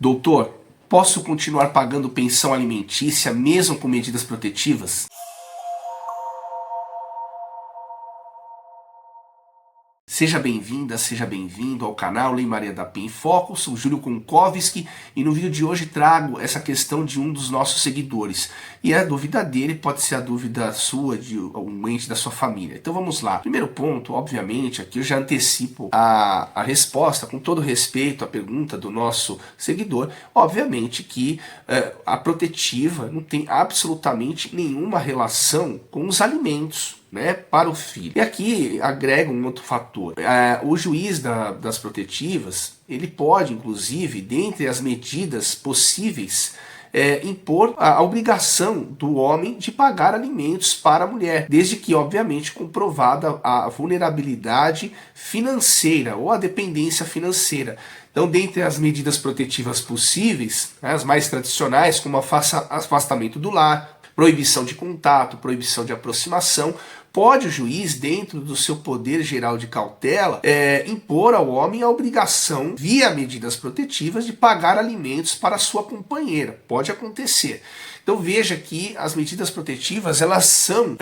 Doutor, posso continuar pagando pensão alimentícia mesmo com medidas protetivas? Seja bem-vinda, seja bem-vindo ao canal Lei Maria da Penha em Foco. Sou Júlio Konkowski e no vídeo de hoje trago essa questão de um dos nossos seguidores. E a dúvida dele pode ser a dúvida sua, de um ente da sua família. Então vamos lá. Primeiro ponto, obviamente, aqui eu já antecipo a resposta, com todo respeito à pergunta do nosso seguidor. Obviamente que a protetiva não tem absolutamente nenhuma relação com os alimentos, né, para o filho. E aqui agrega um outro fator. O juiz das protetivas, ele pode, inclusive, dentre as medidas possíveis, impor a obrigação do homem de pagar alimentos para a mulher, desde que, obviamente, comprovada a vulnerabilidade financeira ou a dependência financeira. Então, dentre as medidas protetivas possíveis, as mais tradicionais, como afastamento do lar, proibição de contato, proibição de aproximação, pode o juiz, dentro do seu poder geral de cautela, impor ao homem a obrigação, via medidas protetivas, de pagar alimentos para sua companheira. Pode acontecer. Então veja que as medidas protetivas, elas são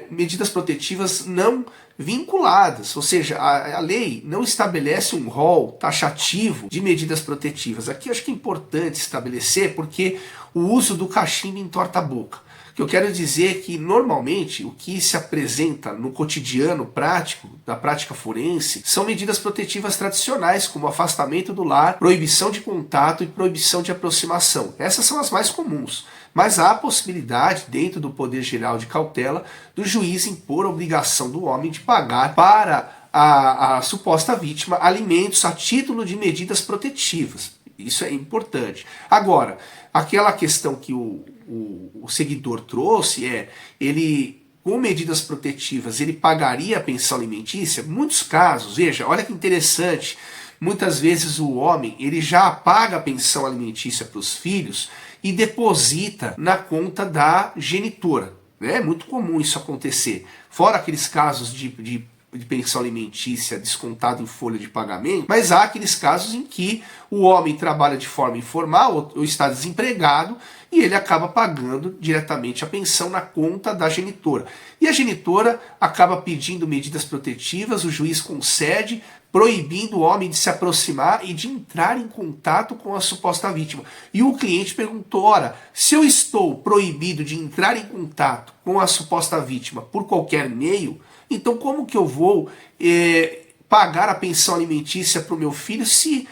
medidas protetivas não vinculadas, ou seja, a lei não estabelece um rol taxativo de medidas protetivas. Aqui eu acho que é importante estabelecer, porque o uso do cachimbo entorta a boca. O que eu quero dizer é que, normalmente, o que se apresenta no cotidiano prático, da prática forense, são medidas protetivas tradicionais, como afastamento do lar, proibição de contato e proibição de aproximação. Essas são as mais comuns. Mas há a possibilidade, dentro do poder geral de cautela, do juiz impor a obrigação do homem de pagar para a suposta vítima alimentos a título de medidas protetivas. Isso é importante. Agora, aquela questão que o seguidor trouxe ele, com medidas protetivas, ele pagaria a pensão alimentícia? Muitos casos, veja, olha que interessante, muitas vezes o homem, ele já paga a pensão alimentícia para os filhos e deposita na conta da genitora. É muito comum isso acontecer. Fora aqueles casos de pensão alimentícia descontado em folha de pagamento, mas há aqueles casos em que o homem trabalha de forma informal ou está desempregado e ele acaba pagando diretamente a pensão na conta da genitora. E a genitora acaba pedindo medidas protetivas, o juiz concede, proibindo o homem de se aproximar e de entrar em contato com a suposta vítima. E o cliente perguntou, ora, se eu estou proibido de entrar em contato com a suposta vítima por qualquer meio, então como que eu vou pagar a pensão alimentícia para o meu filho se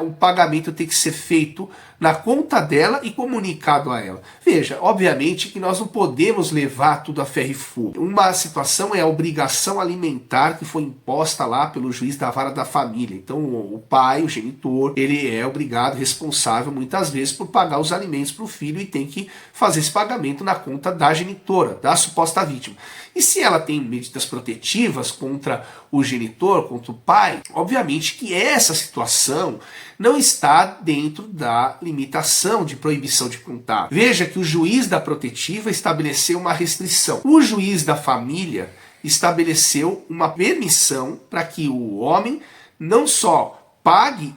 o pagamento tem que ser feito na conta dela e comunicado a ela? Veja, obviamente que nós não podemos levar tudo a ferro e fogo. Uma situação é a obrigação alimentar que foi imposta lá pelo juiz da vara da família. Então o pai, o genitor, ele é obrigado, responsável muitas vezes por pagar os alimentos para o filho e tem que fazer esse pagamento na conta da genitora, da suposta vítima. E se ela tem medidas protetivas contra o genitor, contra o pai, obviamente que essa situação não está dentro da limitação de proibição de contato. Veja que o juiz da protetiva estabeleceu uma restrição. O juiz da família estabeleceu uma permissão para que o homem não só pague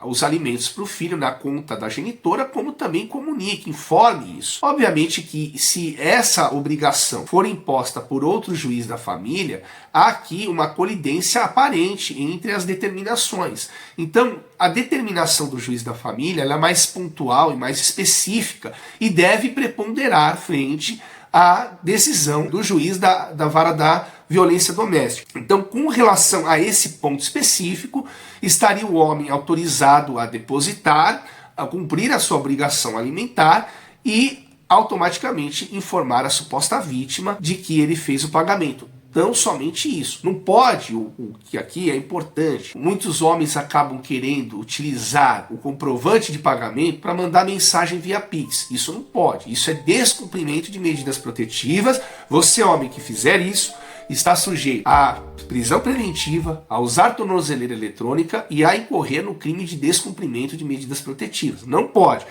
os alimentos para o filho na conta da genitora, como também comunique, informe isso. Obviamente que se essa obrigação for imposta por outro juiz da família, há aqui uma colidência aparente entre as determinações. Então, a determinação do juiz da família ela é mais pontual e mais específica e deve preponderar frente à decisão do juiz da vara da violência doméstica. Então, com relação a esse ponto específico, estaria o homem autorizado a depositar, a cumprir a sua obrigação alimentar e automaticamente informar a suposta vítima de que ele fez o pagamento. Tão somente isso. Não pode, o que aqui é importante, muitos homens acabam querendo utilizar o comprovante de pagamento para mandar mensagem via Pix. Isso não pode. Isso é descumprimento de medidas protetivas. Você, homem, que fizer isso, está sujeito à prisão preventiva, a usar tornozeleira eletrônica e a incorrer no crime de descumprimento de medidas protetivas. Não pode.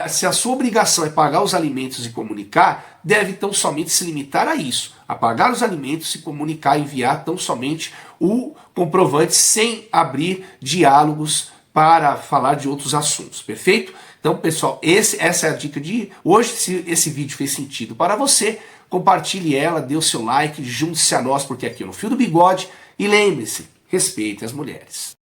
Se a sua obrigação é pagar os alimentos e comunicar, deve tão somente se limitar a isso, a pagar os alimentos, se comunicar, enviar tão somente o comprovante sem abrir diálogos para falar de outros assuntos, perfeito? Então, pessoal, essa é a dica de hoje. Se esse vídeo fez sentido para você, compartilhe ela, dê o seu like, junte-se a nós, porque aqui no Fio do Bigode. E lembre-se, respeite as mulheres.